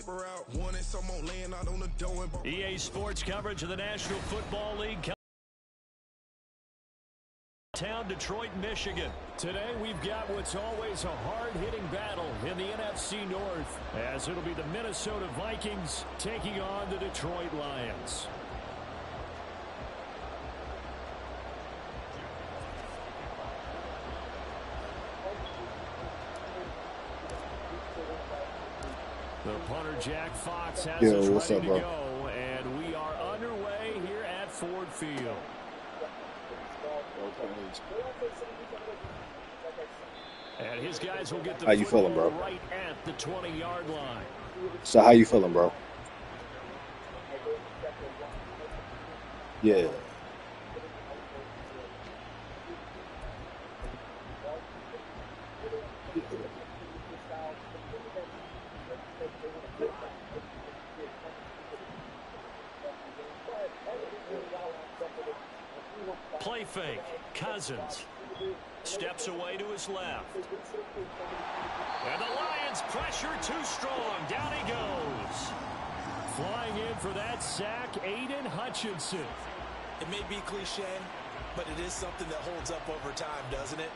paper out. Wanted someone laying out on the dough. EA Sports coverage of the National Football League. Town, Detroit, Michigan. Today we've got what's always a hard-hitting battle in the NFC North, as it'll be the Minnesota Vikings taking on the Detroit Lions. The punter, Jack Fox, has us ready to go, and we are underway here at Ford Field. And his guys will get the how you feeling, bro? Right at the 20-yard line. So how you feeling, bro? Yeah. Play fake. Cousins steps away to his left. And the Lions pressure too strong. Down he goes. Flying in for that sack, Aiden Hutchinson. It may be cliche, but it is something that holds up over time, doesn't it?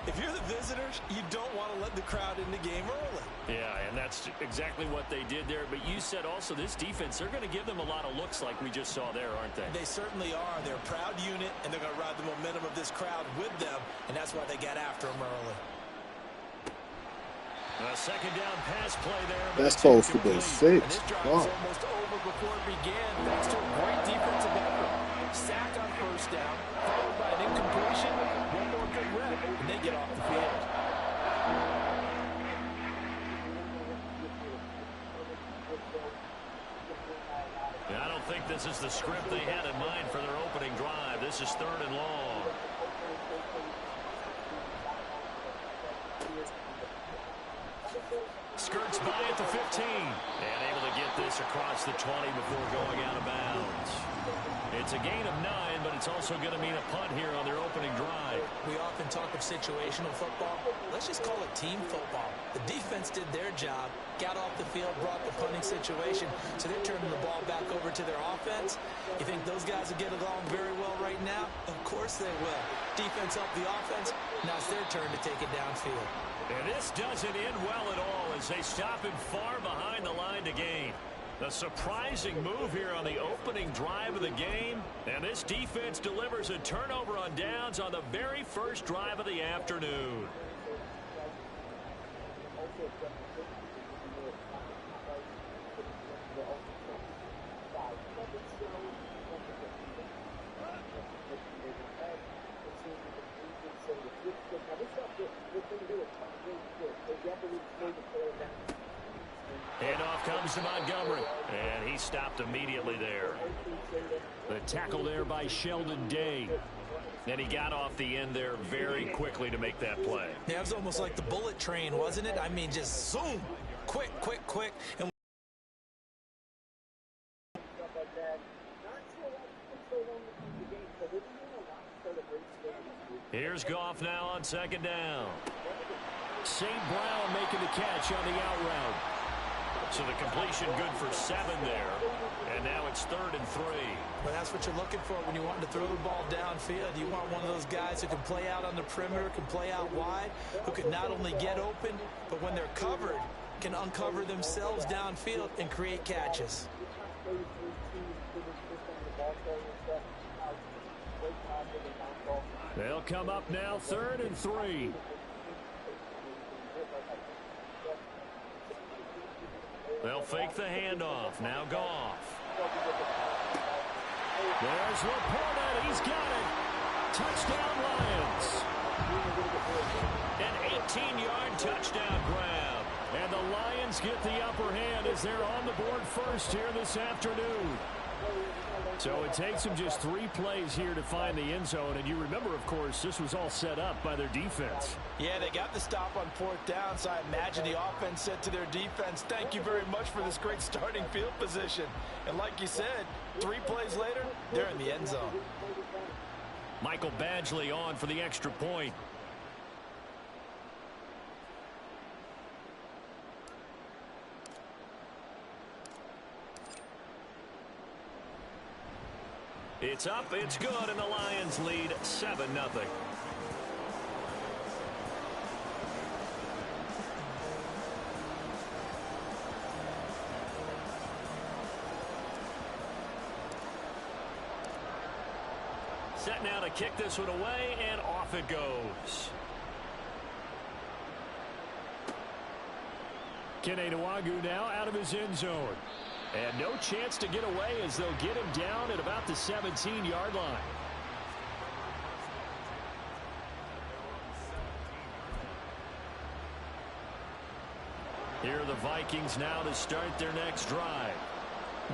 If you're the visitors, you don't want to let the crowd in the game early. Yeah, and that's exactly what they did there. But you said also this defense, they're going to give them a lot of looks like we just saw there, aren't they? They certainly are. They're a proud unit, and they're going to ride the momentum of this crowd with them, and that's why they got after them early. A second down pass play there. That's supposed to be 6. And this drive was almost over before it began, thanks to a great defensive effort. Sack on first down, followed by an incompletion, one more good rep, and they get off the field. I don't think this is the script they had in mind for their opening drive. This is 3rd and long. Skirts by at the 15. And able to get this across the 20 before going out of bounds. It's a gain of 9, but it's also going to mean a punt here on their opening drive. We often talk of situational football. Let's just call it team football. The defense did their job, got off the field, brought the punting situation, so they're turning the ball back over to their offense. You think those guys will get along very well right now? Of course they will. Defense helped the offense. Now it's their turn to take it downfield. And this doesn't end well at all as they stop him far behind the line to gain. A surprising move here on the opening drive of the game. And this defense delivers a turnover on downs on the very first drive of the afternoon. Handoff comes to Montgomery, and he stopped immediately there. The tackle there by Sheldon Day. And he got off the end there very quickly to make that play. Yeah, it was almost like the bullet train, wasn't it? I mean, just zoom, quick, quick, quick. And here's Goff now on 2nd down. St. Brown making the catch on the out route. So the completion good for 7 there. And now it's 3rd and 3. Well, that's what you're looking for when you want to throw the ball downfield. You want one of those guys who can play out on the perimeter, can play out wide, who can not only get open, but when they're covered, can uncover themselves downfield and create catches. They'll come up now 3rd and 3. They'll fake the handoff. Now Goff. There's Laporta. He's got it. Touchdown Lions. An 18-yard touchdown grab. And the Lions get the upper hand as they're on the board first here this afternoon. So it takes them just 3 plays here to find the end zone. And you remember, of course, this was all set up by their defense. Yeah, they got the stop on 4th down, so I imagine the offense said to their defense, thank you very much for this great starting field position. And like you said, 3 plays later, they're in the end zone. Michael Badgley on for the extra point. It's up, it's good, and the Lions lead 7-0. Set now to kick this one away, and off it goes. Kene Nwagu now out of his end zone. And no chance to get away as they'll get him down at about the 17-yard line. Here are the Vikings now to start their next drive.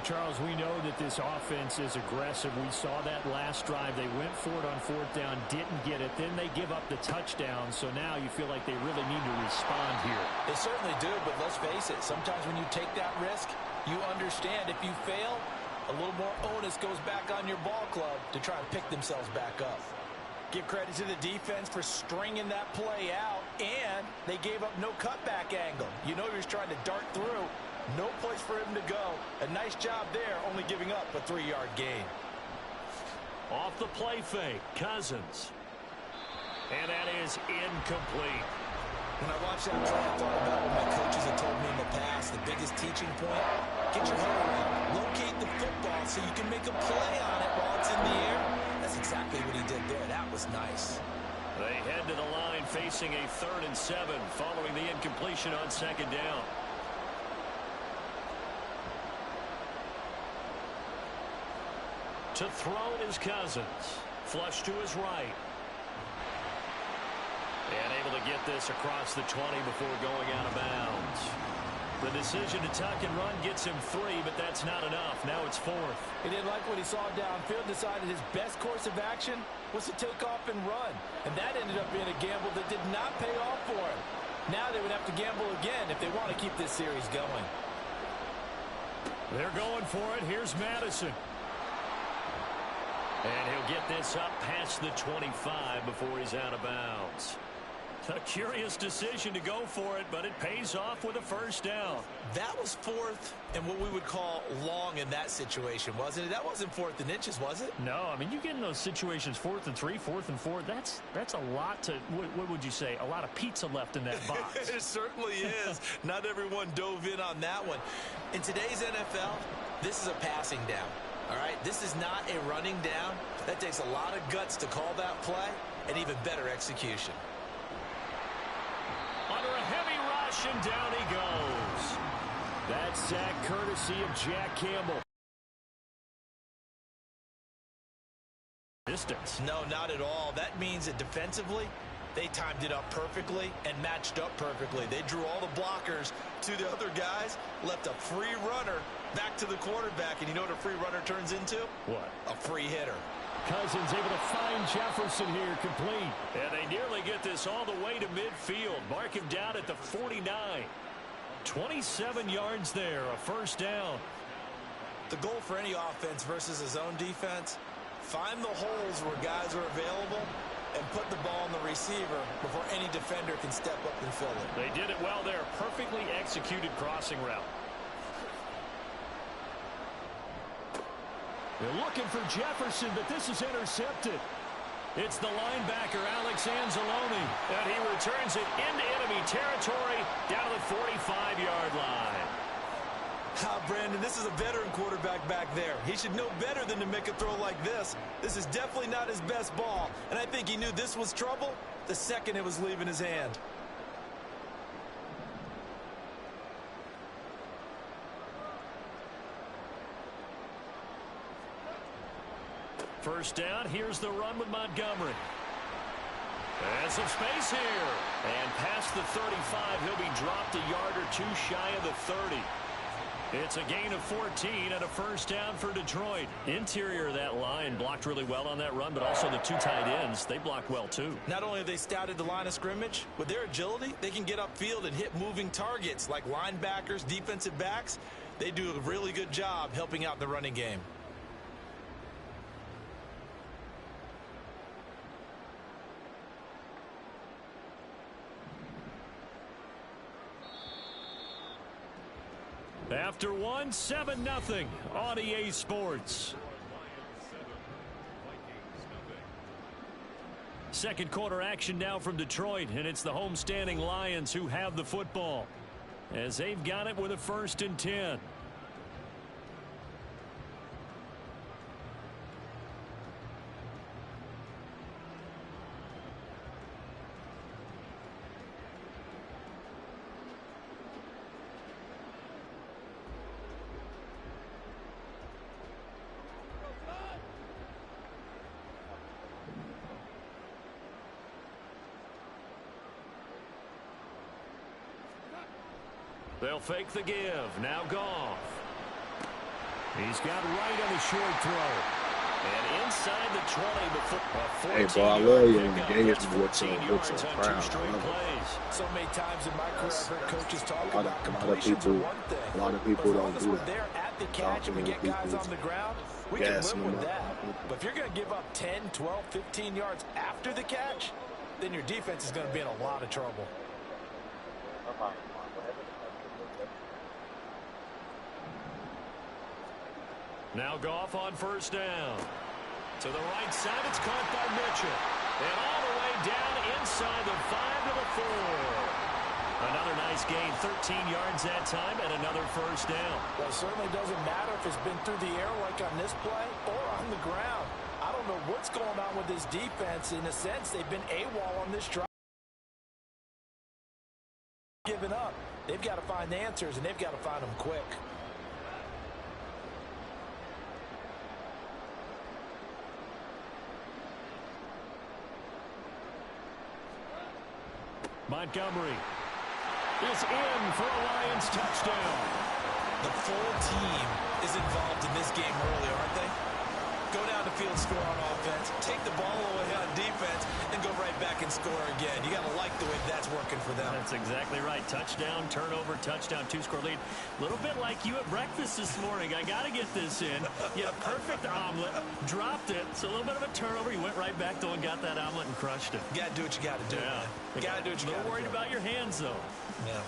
Charles, we know that this offense is aggressive. We saw that last drive. They went for it on fourth down, didn't get it. Then they give up the touchdown. So now you feel like they really need to respond here. They certainly do, but let's face it. Sometimes when you take that risk, you understand if you fail, a little more onus goes back on your ball club to try and pick themselves back up. Give credit to the defense for stringing that play out, and they gave up no cutback angle. You know he was trying to dart through. No place for him to go. A nice job there, only giving up a 3-yard gain. Off the play fake, Cousins. And that is incomplete. When I watched that play, I thought about what my coaches had told me in the past. The biggest teaching point, get your head around. Locate the football so you can make a play on it while it's in the air. That's exactly what he did there. That was nice. They head to the line facing a 3rd and 7 following the incompletion on 2nd down. To throw is Cousins. Flush to his right. And able to get this across the 20 before going out of bounds. The decision to tuck and run gets him 3, but that's not enough. Now it's 4th. He didn't like what he saw downfield, decided his best course of action was to take off and run. And that ended up being a gamble that did not pay off for him. Now they would have to gamble again if they want to keep this series going. They're going for it. Here's Madison. And he'll get this up past the 25 before he's out of bounds. A curious decision to go for it, but it pays off with a 1st down. That was 4th and what we would call long in that situation, wasn't it? That wasn't 4th and inches, was it? No, I mean, you get in those situations 4th and 3, 4th and 4. That's a lot to, what would you say, a lot of pizza left in that box. It certainly is. Not everyone dove in on that one. In today's NFL, this is a passing down. All right, this is not a running down. That takes a lot of guts to call that play and even better execution. Under a heavy rush, and down he goes. That's sack courtesy of Jack Campbell. Distance. No, not at all. That means that defensively, they timed it up perfectly and matched up perfectly. They drew all the blockers to the other guys, left a free runner back to the quarterback. And you know what a free runner turns into? What? A free hitter. Cousins able to find Jefferson here, complete. And they nearly get this all the way to midfield. Mark him down at the 49. 27 yards there, a 1st down. The goal for any offense versus a zone defense, find the holes where guys are available and put the ball on the receiver before any defender can step up and fill it. They did it well there. Perfectly executed crossing route. They're looking for Jefferson, but this is intercepted. It's the linebacker, Alex Anzalone, and he returns it into enemy territory down to the 45-yard line. Brandon, this is a veteran quarterback back there. He should know better than to make a throw like this. This is definitely not his best ball, and I think he knew this was trouble the second it was leaving his hand. First down, here's the run with Montgomery. And some space here. And past the 35, he'll be dropped a yard or two shy of the 30. It's a gain of 14 and a 1st down for Detroit. Interior of that line blocked really well on that run, but also the 2 tight ends, they blocked well too. Not only have they scouted the line of scrimmage, with their agility, they can get upfield and hit moving targets like linebackers, defensive backs. They do a really good job helping out the running game. After one, 7-0 on EA Sports. Second quarter action now from Detroit, and it's the homestanding Lions who have the football as they've got it with a 1st and 10. They'll fake the give. Now Goff. He's got right on the short throw. And inside the 20 before Hey, bro, I love you engaged with the crowd. So many times in my career, I've heard coaches talk about completions are one thing. A lot of people don't do that. They're at the catch and we get guys on the ground, we can live with that. But if you're going to give up 10, 12, 15 yards after the catch, then your defense is going to be in a lot of trouble. Now Goff on 1st down. To the right side, it's caught by Mitchell. And all the way down inside the 5 to the 4. Another nice gain, 13 yards that time, and another 1st down. Well, it certainly doesn't matter if it's been through the air like on this play or on the ground. I don't know what's going on with this defense. In a sense, they've been AWOL on this drive. Giving up. They've got to find the answers, and they've got to find them quick. Montgomery is in for a Lions touchdown. The full team is involved in this game early, aren't they? Go down the field, score on offense, take the ball away on defense, and go right back and score again. You got to like the way that's working for them. That's exactly right. Touchdown, turnover, touchdown, 2-score lead. A little bit like you at breakfast this morning. I got to get this in. You had a perfect omelet, dropped it. It's a little bit of a turnover. You went right back, though, and got that omelet and crushed it. You got to do what you got to do, man. You got to do what you got to do. A little worried about your hands, though. Yeah.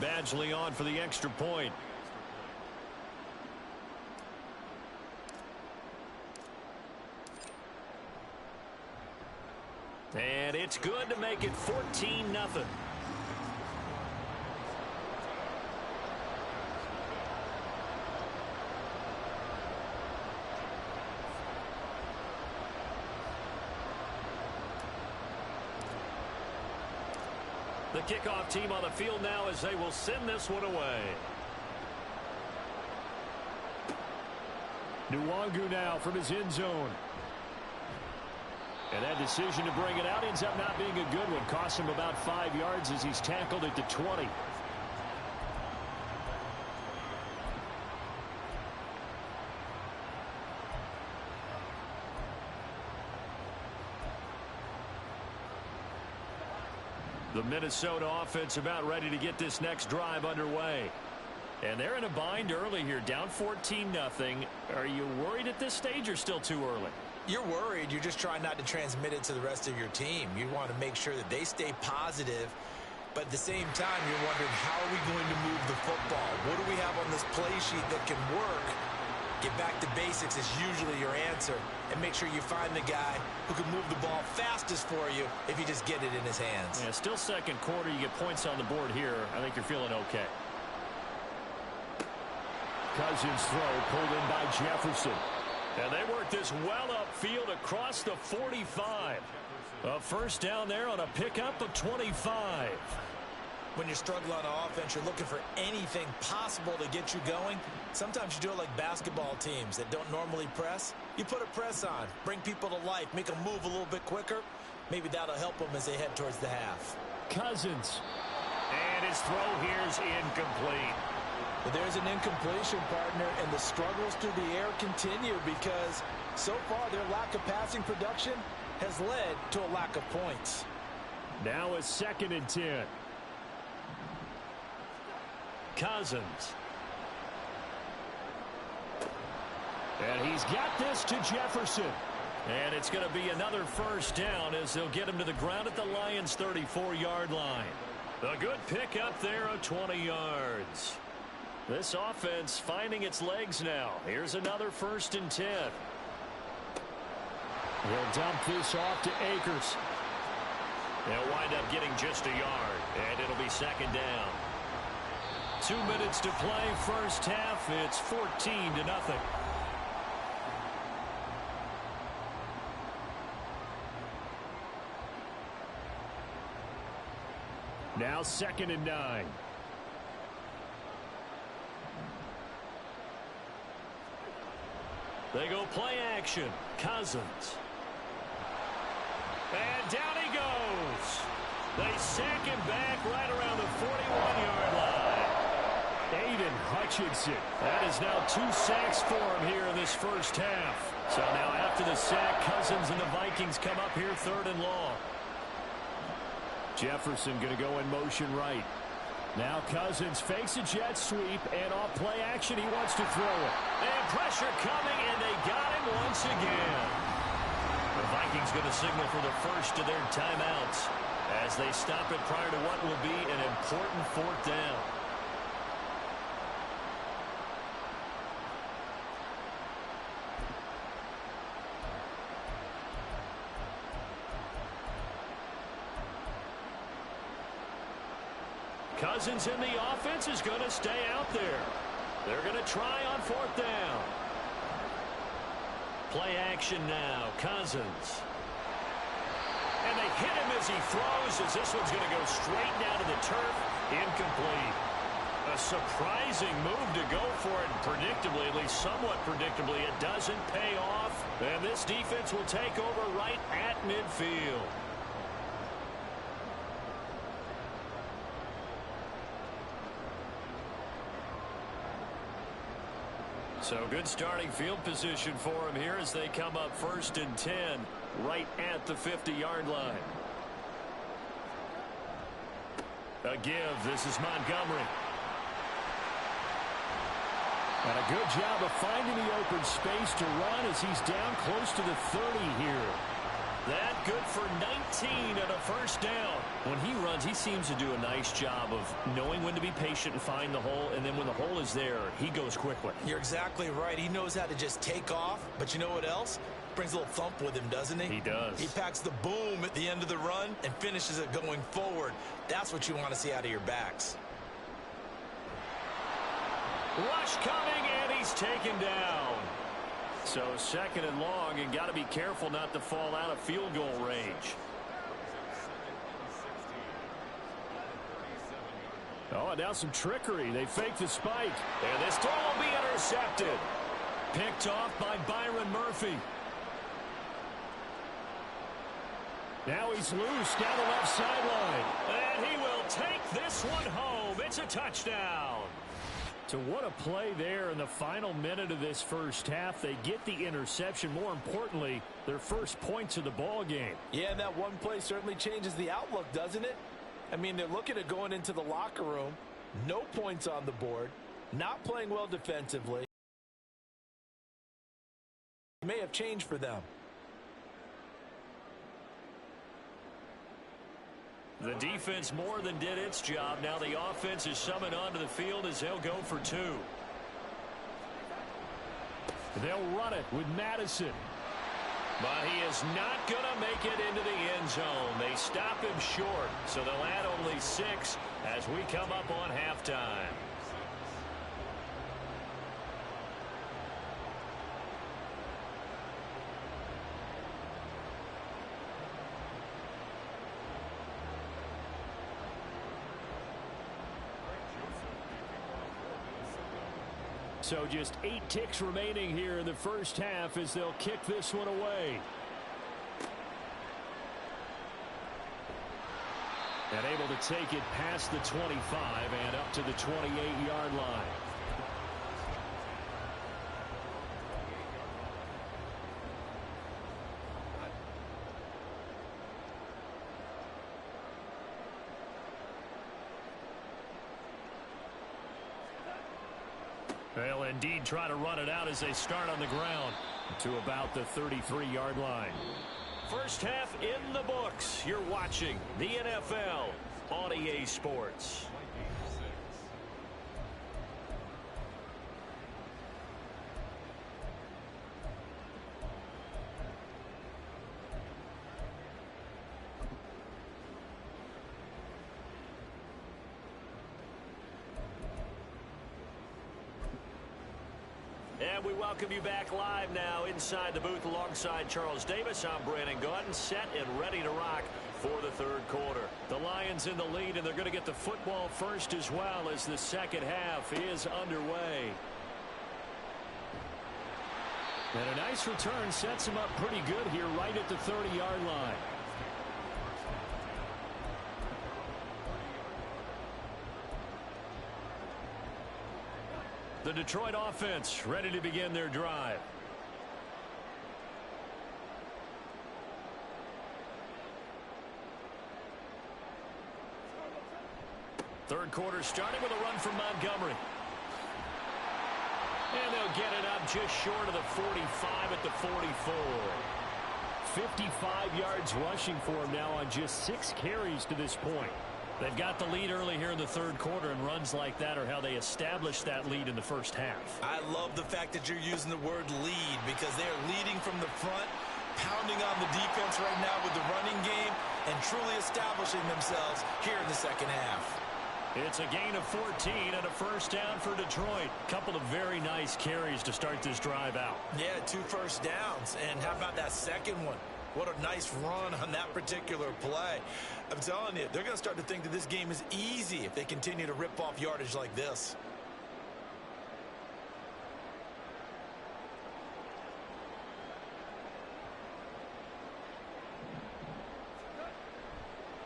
Badgley on for the extra point. And it's good to make it 14-0. The kickoff team on the field now as they will send this one away. Nwangu now from his end zone. And that decision to bring it out ends up not being a good one. Costs him about 5 yards as he's tackled at the 20. The Minnesota offense about ready to get this next drive underway. And they're in a bind early here, down 14-0. Are you worried at this stage or still too early? You're worried. You're just trying not to transmit it to the rest of your team. You want to make sure that they stay positive, but at the same time, you're wondering, how are we going to move the football? What do we have on this play sheet that can work? Get back to basics is usually your answer, and make sure you find the guy who can move the ball fastest for you if you just get it in his hands. Yeah, still second quarter. You get points on the board here. I think you're feeling okay. Cousins throw pulled in by Jefferson. And they work this well upfield across the 45. A 1st down there on a pickup of 25. When you're struggling on offense, you're looking for anything possible to get you going. Sometimes you do it like basketball teams that don't normally press. You put a press on, bring people to life, make them move a little bit quicker. Maybe that'll help them as they head towards the half. Cousins. And his throw here is incomplete. But there's an incompletion, partner, and the struggles through the air continue because so far their lack of passing production has led to a lack of points. Now a 2nd and 10. Cousins. And he's got this to Jefferson. And it's going to be another 1st down as they'll get him to the ground at the Lions' 34-yard line. A good pickup there of 20 yards. This offense finding its legs now. Here's another 1st and 10. He'll dump this off to Akers. They'll wind up getting just a yard, and it'll be second down. 2 minutes to play first half. It's 14-0. Now 2nd and 9. They go play action. Cousins. And down he goes. They sack him back right around the 41-yard line. Aiden Hutchinson. That is now 2 sacks for him here in this first half. So now after the sack, Cousins and the Vikings come up here 3rd and long. Jefferson going to go in motion right. Now Cousins fakes a jet sweep, and off play action, he wants to throw it. And pressure coming, and they got him once again. The Vikings going to signal for the first of their timeouts as they stop it prior to what will be an important 4th down. Cousins in the offense is going to stay out there. They're going to try on 4th down. Play action now. Cousins. And they hit him as he throws, as this one's going to go straight down to the turf. Incomplete. A surprising move to go for it, and predictably, at least somewhat predictably, it doesn't pay off. And this defense will take over right at midfield. So good starting field position for him here as they come up 1st and 10 right at the 50-yard line. A give. This is Montgomery. And a good job of finding the open space to run as he's down close to the 30 here. That good for 19 and a first down. When he runs, he seems to do a nice job of knowing when to be patient and find the hole, and then when the hole is there, he goes quickly. You're exactly right. He knows how to just take off, but you know what else? Brings a little thump with him, doesn't he? He does. He packs the boom at the end of the run and finishes it going forward. That's what you want to see out of your backs. Rush coming, and he's taken down. So 2nd and long, and got to be careful not to fall out of field goal range. Oh, and now some trickery. They fake the spike. And this throw will be intercepted. Picked off by Byron Murphy. Now he's loose down the left sideline. And he will take this one home. It's a touchdown. So what a play there in the final minute of this first half. They get the interception. More importantly, their first points of the ball game. Yeah, and that one play certainly changes the outlook, doesn't it? I mean, they're looking at going into the locker room. No points on the board. Not playing well defensively. It may have changed for them. The defense more than did its job. Now the offense is summoned onto the field as they'll go for 2. They'll run it with Madison. But he is not going to make it into the end zone. They stop him short, so they'll add only 6 as we come up on halftime. So just 8 ticks remaining here in the first half as they'll kick this one away. And able to take it past the 25 and up to the 28-yard line. They'll indeed try to run it out as they start on the ground to about the 33-yard line. First half in the books. You're watching the NFL on EA Sports. And we welcome you back live now inside the booth alongside Charles Davis. I'm Brandon Gaudin, set and ready to rock for the third quarter. The Lions in the lead, and they're going to get the football first as well as the second half is underway. And a nice return sets him up pretty good here right at the 30-yard line. The Detroit offense ready to begin their drive. Third quarter starting with a run from Montgomery. And they'll get it up just short of the 45 at the 44. 55 yards rushing for him now on just 6 carries to this point. They've got the lead early here in the third quarter, and runs like that are how they establish that lead in the first half. I love the fact that you're using the word lead because they are leading from the front, pounding on the defense right now with the running game, and truly establishing themselves here in the second half. It's a gain of 14 and a first down for Detroit. Couple of very nice carries to start this drive out. Yeah, 2 first downs. And how about that second one? What a nice run on that particular play. I'm telling you, they're going to start to think that this game is easy if they continue to rip off yardage like this.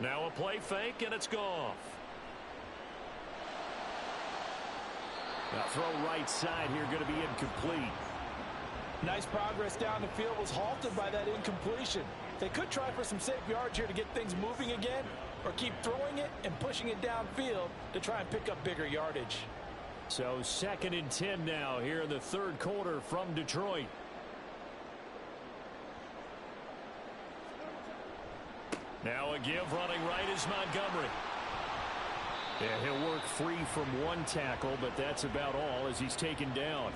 Now a play fake, and it's gone. Now throw right side here, going to be incomplete. Nice progress down the field was halted by that incompletion. They could try for some safe yards here to get things moving again, or keep throwing it and pushing it downfield to try and pick up bigger yardage. So 2nd and 10 now here in the third quarter from Detroit. Now a give running right is Montgomery. Yeah, he'll work free from one tackle, but that's about all as he's taken down.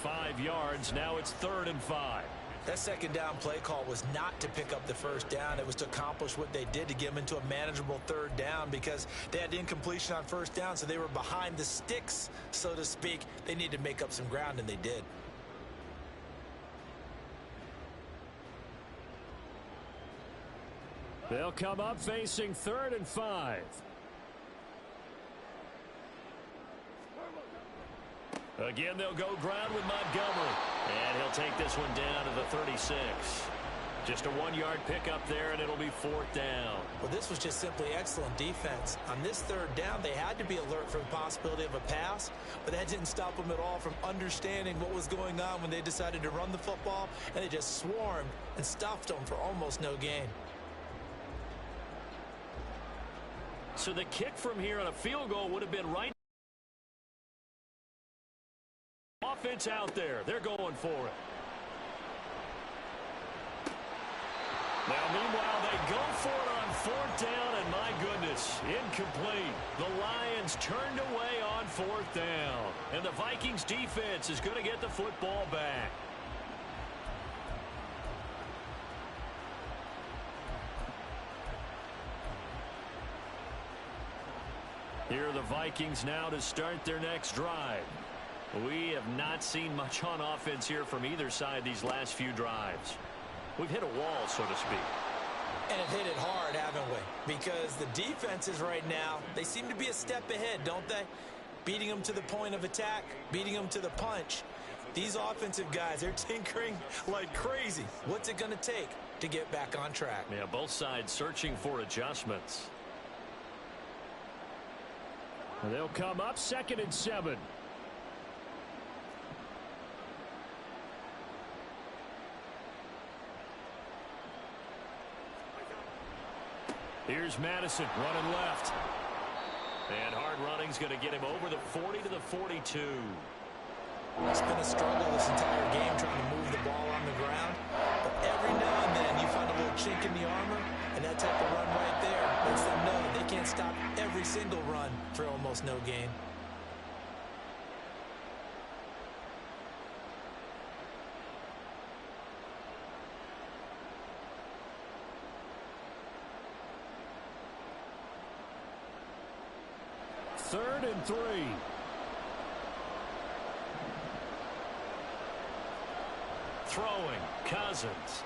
5 yards. Now it's 3rd and 5. That second down play call was not to pick up the first down. It was to accomplish what they did to get them into a manageable 3rd down because they had incompletion on first down, so they were behind the sticks, so to speak. They needed to make up some ground, and they did. They'll come up facing 3rd and 5. Again, they'll go ground with Montgomery. And he'll take this one down to the 36. Just a 1-yard pickup there, and it'll be 4th down. Well, this was just simply excellent defense. On this 3rd down, they had to be alert for the possibility of a pass, but that didn't stop them at all from understanding what was going on when they decided to run the football, and they just swarmed and stuffed them for almost no gain. So the kick from here on a field goal would have been right. Offense out there. They're going for it. Now, meanwhile, they go for it on 4th down, and my goodness, incomplete. The Lions turned away on 4th down, and the Vikings defense is going to get the football back. Here are the Vikings now to start their next drive. We have not seen much on offense here from either side these last few drives. We've hit a wall, so to speak. And have hit it hard, haven't we? Because the defenses right now, they seem to be a step ahead, don't they? Beating them to the point of attack, beating them to the punch. These offensive guys, they're tinkering like crazy. What's it going to take to get back on track? Yeah, both sides searching for adjustments. They'll come up 2nd and 7. Here's Madison running left. And hard running's going to get him over the 40 to the 42. It's been a struggle this entire game trying to move the ball on the ground. But every now and then you find a little chink in the armor, and that type of run right there lets them know that they can't stop every single run for almost no gain. throwing. Cousins.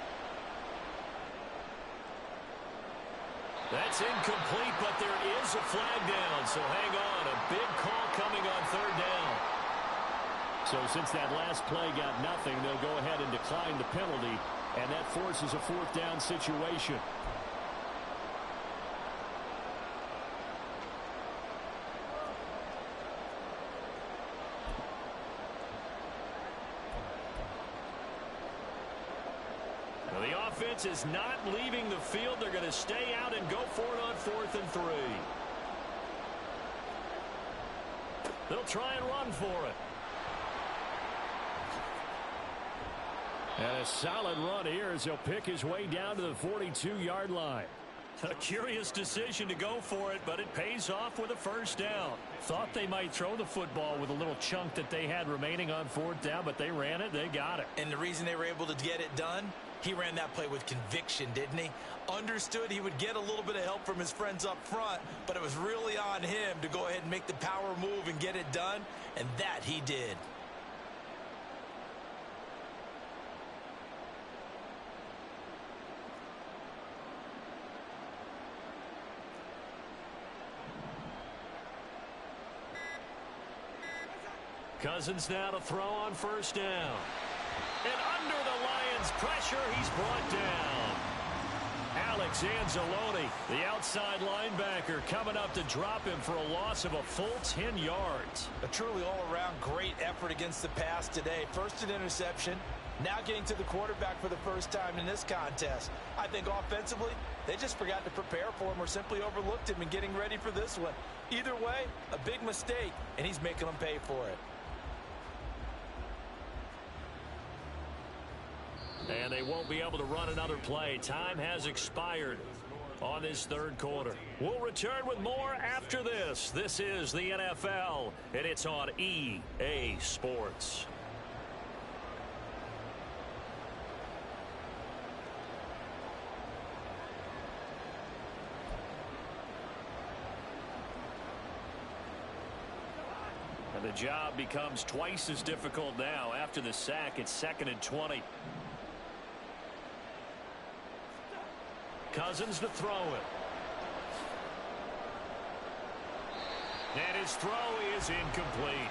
That's incomplete, but there is a flag down, so hang on. A big call coming on third down. So since that last play got nothing, they'll go ahead and decline the penalty, and that forces a fourth down situation. The offense is not leaving the field. They're going to stay out and go for it on 4th and 3. They'll try and run for it. And a solid run here as he'll pick his way down to the 42-yard line. A curious decision to go for it, but it pays off with a first down. Thought they might throw the football with a little chunk that they had remaining on 4th down, but they ran it, they got it. And the reason they were able to get it done, he ran that play with conviction, didn't he? Understood he would get a little bit of help from his friends up front, but it was really on him to go ahead and make the power move and get it done, and that he did. Cousins now to throw on first down. And under the Lions' pressure, he's brought down. Alex Anzalone, the outside linebacker, coming up to drop him for a loss of a full 10 yards. A truly all-around great effort against the pass today. First an interception, now getting to the quarterback for the first time in this contest. I think offensively, they just forgot to prepare for him or simply overlooked him in getting ready for this one. Either way, a big mistake, and he's making them pay for it. And they won't be able to run another play. Time has expired on this third quarter. We'll return with more after this. This is the NFL, and it's on EA Sports. And the job becomes twice as difficult now. After the sack, it's 2nd and 20. Cousins to throw it. And his throw is incomplete.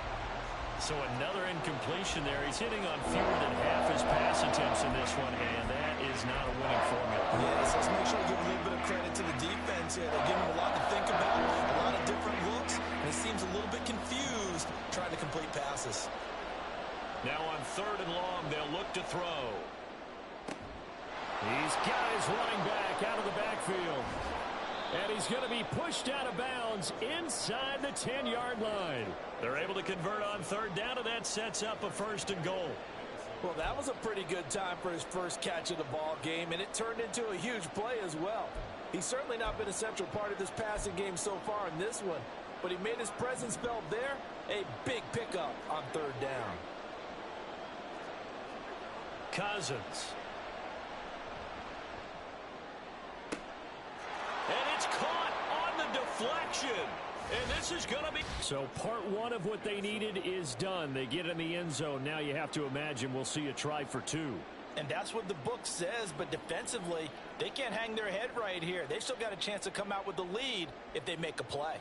So another incompletion there. He's hitting on fewer than half his pass attempts in this one, and that is not a winning formula. Yes, let's make sure we give a little bit of credit to the defense here. They're giving him a lot to think about, a lot of different looks, and he seems a little bit confused trying to complete passes. Now on 3rd and long, they'll look to throw. He's got his running back out of the backfield. And he's going to be pushed out of bounds inside the 10-yard line. They're able to convert on 3rd down, and that sets up a 1st and goal. Well, that was a pretty good time for his first catch of the ball game, and it turned into a huge play as well. He's certainly not been a central part of this passing game so far in this one, but he made his presence felt there. A big pickup on 3rd down. Cousins. And it's caught on the deflection. And this is going to be... So part one of what they needed is done. They get in the end zone. Now you have to imagine we'll see a try for 2. And that's what the book says, but defensively, they can't hang their head right here. They've still got a chance to come out with the lead if they make a play.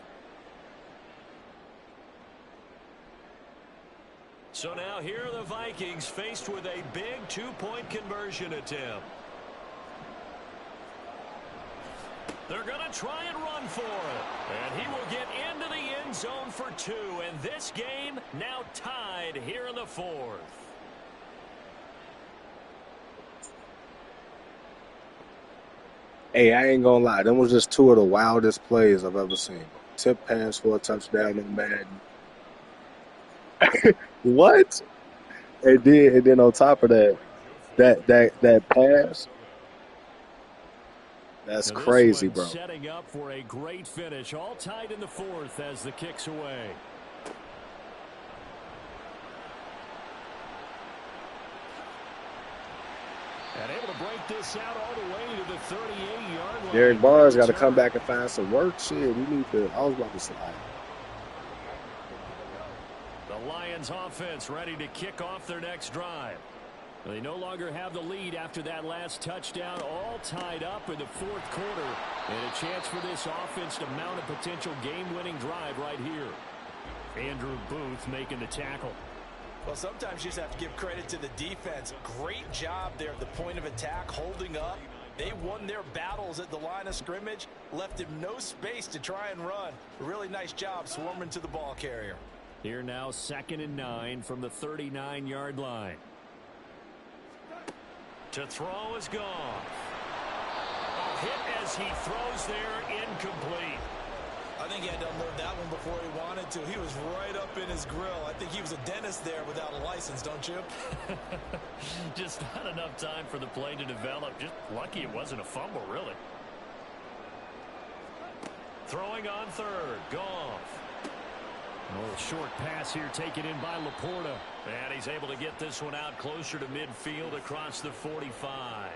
So now here are the Vikings faced with a big 2-point conversion attempt. They're going to try and run for it. And he will get into the end zone for 2. And this game now tied here in the 4th. Hey, I ain't gonna lie. Them was just 2 of the wildest plays I've ever seen. Tip pass for a touchdown in Madden. What? And then on top of that, that pass. That's crazy, bro. Setting up for a great finish, all tied in the 4th as the kick's away. And able to break this out all the way to the 38-yard line. Derek Barnes got to come back and find some work. Shit, we need to. I was about to slide. The Lions offense ready to kick off their next drive. They no longer have the lead after that last touchdown, all tied up in the fourth quarter. And a chance for this offense to mount a potential game-winning drive right here. Andrew Booth making the tackle. Well, sometimes you just have to give credit to the defense. Great job there at the point of attack, holding up. They won their battles at the line of scrimmage, left him no space to try and run. A really nice job swarming to the ball carrier. Here now, 2nd and 9 from the 39-yard line. To throw is gone. Hit as he throws there, incomplete. I think he had to unload that one before he wanted to. He was right up in his grill. I think he was a dentist there without a license, don't you? Just not enough time for the play to develop. Just lucky it wasn't a fumble, really. Throwing on 3rd. Goff. A little short pass here taken in by Laporta. And he's able to get this one out closer to midfield across the 45.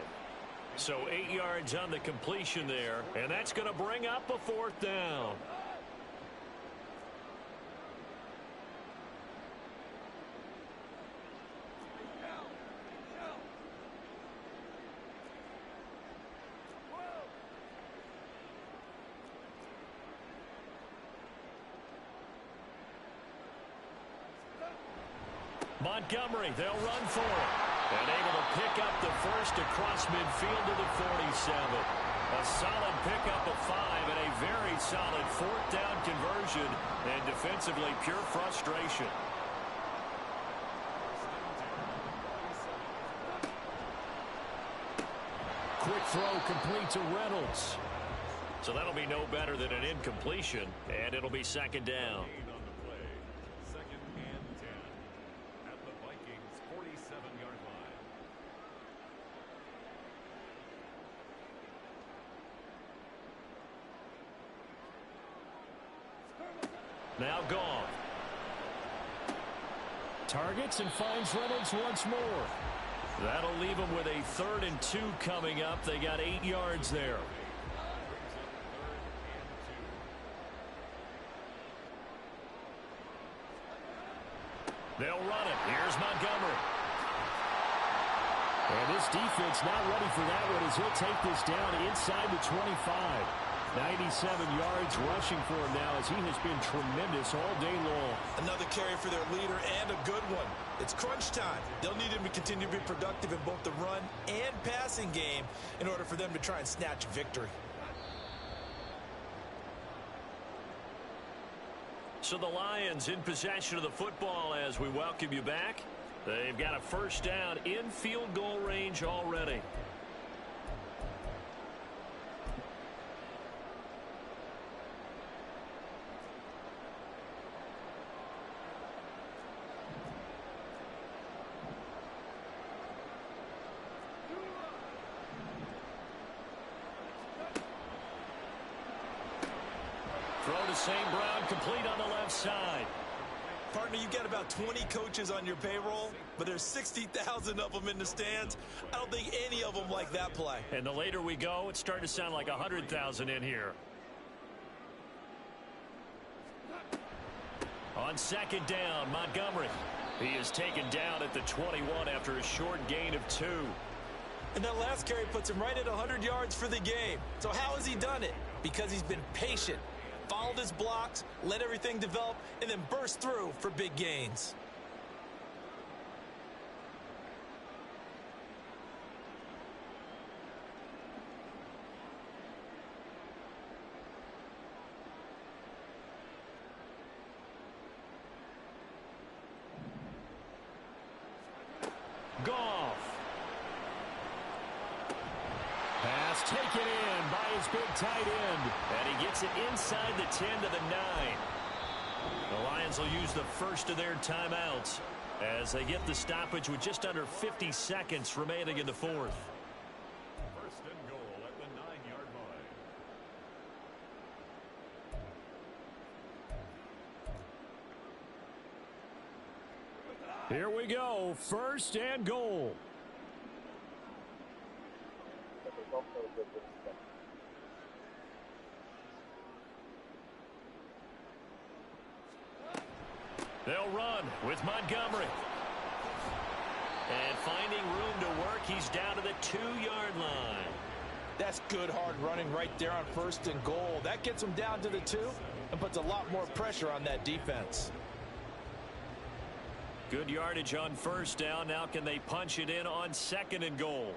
So 8 yards on the completion there. And that's going to bring up a 4th down. Montgomery, they'll run for it. And able to pick up the first across midfield to the 47. A solid pickup of 5 and a very solid 4th down conversion. And defensively, pure frustration. Quick throw complete to Reynolds. So that'll be no better than an incompletion. And it'll be 2nd down. Now gone. Targets and finds Reynolds once more. That'll leave them with a 3rd and 2 coming up. They got 8 yards there. They'll run it. Here's Montgomery. And this defense not ready for that one as he'll take this down inside the 25. 97 yards rushing for him now as he has been tremendous all day long. Another carry for their leader and a good one. It's crunch time. They'll need him to continue to be productive in both the run and passing game in order for them to try and snatch victory. So the Lions in possession of the football as we welcome you back. They've got a 1st down in field goal range already. Throw to St. Brown, complete on the left side. Partner, you've got about 20 coaches on your payroll, but there's 60,000 of them in the stands. I don't think any of them like that play. And the later we go, it's starting to sound like 100,000 in here. On 2nd down, Montgomery. He is taken down at the 21 after a short gain of 2. And that last carry puts him right at 100 yards for the game. So how has he done it? Because he's been patient, followed his blocks, let everything develop, and then burst through for big gains. Goff. Pass taken in by his big tight end. And he gets it inside the 10 to the 9. The Lions will use the first of their timeouts as they get the stoppage with just under 50 seconds remaining in the 4th. First and goal at the 9-yard line. Here we go. 1st and goal. They'll run with Montgomery. And finding room to work, he's down to the 2-yard line. That's good hard running right there on 1st and goal. That gets him down to the 2 and puts a lot more pressure on that defense. Good yardage on 1st down. Now can they punch it in on 2nd and goal?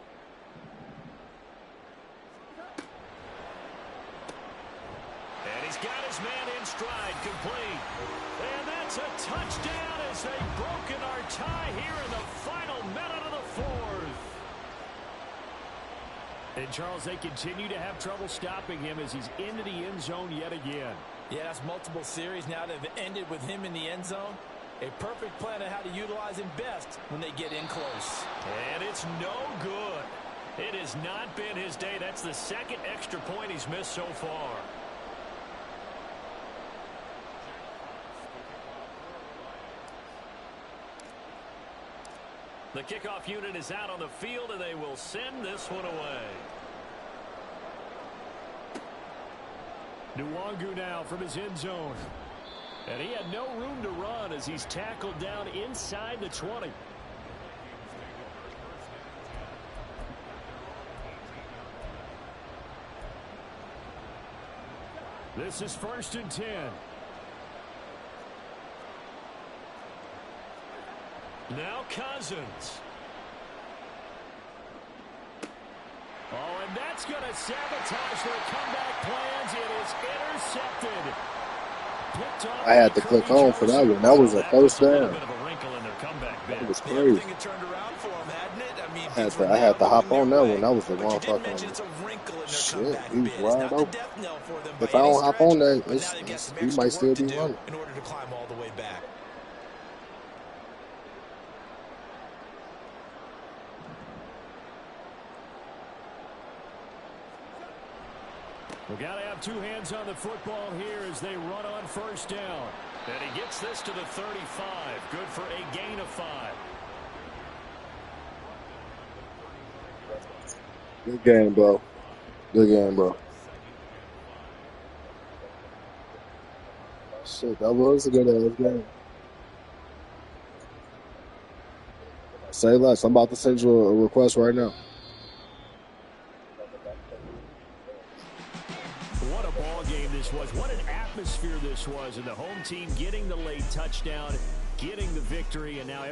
And he's got his man in stride, complete. And that's a touchdown as they've broken our tie here in the final minute of the 4th. And, Charles, they continue to have trouble stopping him as he's into the end zone yet again. Yeah, that's multiple series now that have ended with him in the end zone. A perfect plan on how to utilize him best when they get in close. And it's no good. It has not been his day. That's the 2nd extra point he's missed so far. The kickoff unit is out on the field, and they will send this one away. Nwangu now from his end zone. And he had no room to run as he's tackled down inside the 20. This is 1st and 10. Now Cousins. Oh, and that's going to sabotage their comeback plans. It is intercepted. I had to click on for that one. That was a first down. That was crazy. I had to hop on that one. That was the wrong fucking shit. He was wide open. If I don't hop on that, he might still be running. In order to climb all the way back. We've got to have 2 hands on the football here as they run on 1st down. And he gets this to the 35. Good for a gain of 5. Good game, bro. Good game, bro. Shit, that was a good ass game. Say less. I'm about to send you a request right now. What a ball game this was. What an atmosphere this was. And the home team getting the late touchdown, getting the victory, and now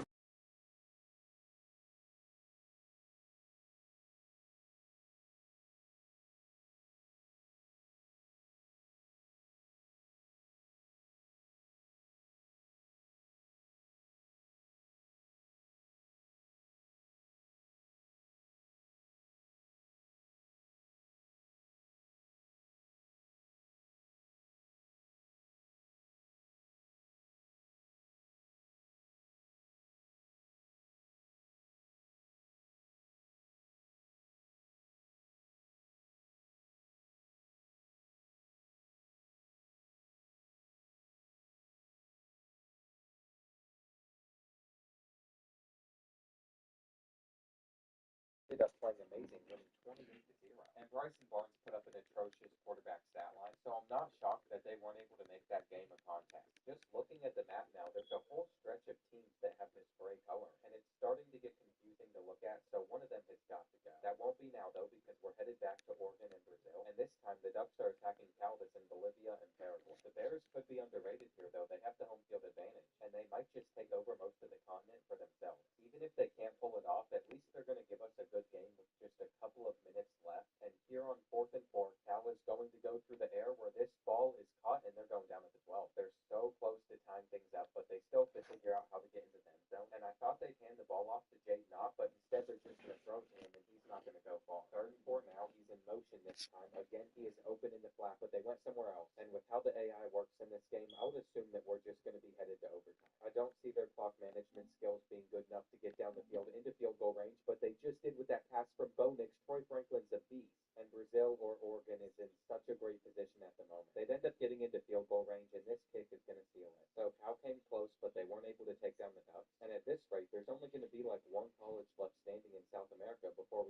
That's playing amazing, winning 28-0. And Bryson Barnes put up an atrocious quarterback stat line, so I'm not shocked that they weren't able to make that game a contest. Just looking at the map now, there's a whole stretch of teams that have this gray color, and it's starting to get confusing to look at, so one of them has got to go. That won't be now, though, because we're headed back to Oregon and Brazil, and this time the Ducks are attacking Caldas in Bolivia and Paraguay. The Bears could be underrated here, though. They have the home field advantage, and they might just take over most of the continent for themselves. Even if they can't pull it off, at least they're going to give us a good game with just a couple of minutes left. And here on 4th and 4, Cal is going to go through the air where this ball is caught, and they're going down at the 12. They're so close to tying things up, but they still have to figure out how to get into the end zone. And I thought they'd hand the ball off to Jay Knott, but instead they're just going to throw to him, and he's not going to go far. 3rd and 4 now. He's in motion this time. Again, he is open in the flat, but they went somewhere else. And with how the AI works in this game, I would assume that we're just going to be headed to overtime. I don't see their clock management skills being good enough to get down the field into field goal range, but they just did with that pass from Bo Nix. Troy Franklin's a beast, and Brazil or Oregon is in such a great position at the moment. They'd end up getting into field goal range, and this kick is going to seal it. So Cal came close, but they weren't able to take down the Ducks. And at this rate, there's only going to be like one college left standing in South America before we